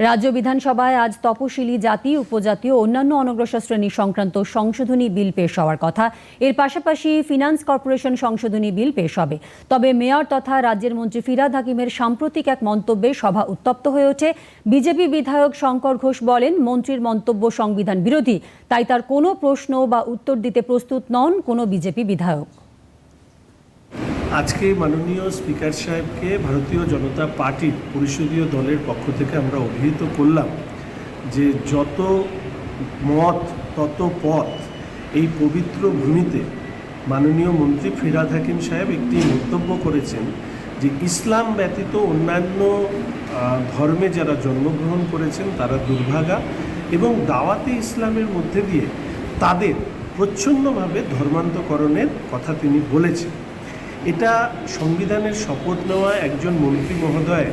রাজ্য বিধানসভায় আজ তপশিলি জাতি, উপজাতি ও অন্যান্য অনগ্রসর শ্রেণী সংক্রান্ত সংশোধনী বিল পেশ হওয়ার কথা। এর পাশাপাশি ফিনান্স কর্পোরেশন সংশোধনী বিল পেশ হবে। তবে মেয়র তথা রাজ্যের মন্ত্রী ফিরহাদ হাকিমের সাম্প্রতিক এক মন্তব্যে সভা উত্তপ্ত হয়ে ওঠে। বিজেপি বিধায়ক শঙ্কর ঘোষ বলেন, মন্ত্রীর মন্তব্য সংবিধান বিরোধী, তাই তার কোনো প্রশ্ন বা উত্তর দিতে প্রস্তুত নন কোনো বিজেপি বিধায়ক। আজকে মাননীয় স্পিকার সাহেবকে ভারতীয় জনতা পার্টির পরিষদীয় দলের পক্ষ থেকে আমরা অভিহিত করলাম যে যত মত তত পথ এই পবিত্র ভূমিতে মাননীয় মন্ত্রী ফিরহাদ হাকিম সাহেব একটি মন্তব্য করেছেন যে ইসলাম ব্যতীত অন্যান্য ধর্মে যারা জন্মগ্রহণ করেছেন তারা দুর্ভাগা এবং দাওয়াতে ইসলামের মধ্যে দিয়ে তাদের প্রচ্ছন্নভাবে ধর্মান্তকরণের কথা তিনি বলেছেন। এটা সংবিধানের শপথ নেওয়া একজন মন্ত্রী মহোদয়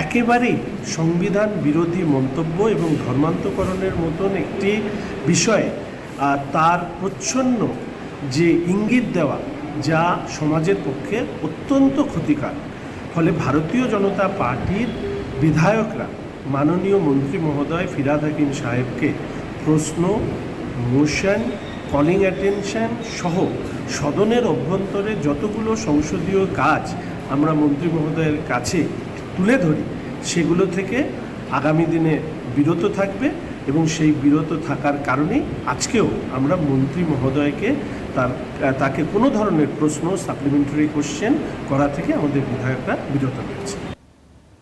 একেবারেই সংবিধান বিরোধী মন্তব্য এবং ধর্মান্তকরণের মতন একটি বিষয়ে তার প্রচ্ছন্ন যে ইঙ্গিত দেওয়া, যা সমাজের পক্ষে অত্যন্ত ক্ষতিকর। ফলে ভারতীয় জনতা পার্টির বিধায়করা মাননীয় মন্ত্রী মহোদয় ফিরহাদ হাকিম সাহেবকে প্রশ্ন, মোশন, কলিং অ্যাটেনশন সহ সদনের অভ্যন্তরে যতগুলো সংসদীয় কাজ আমরা মন্ত্রী মহোদয়ের কাছে তুলে ধরি, সেগুলো থেকে আগামী দিনে বিরত থাকবে এবং সেই বিরত থাকার কারণেই আজকেও আমরা মন্ত্রী মহোদয়কে তাকে কোনো ধরনের প্রশ্ন, সাপ্লিমেন্টারি কোশ্চেন করা থেকে আমাদের বিধায়করা বিরত রয়েছে।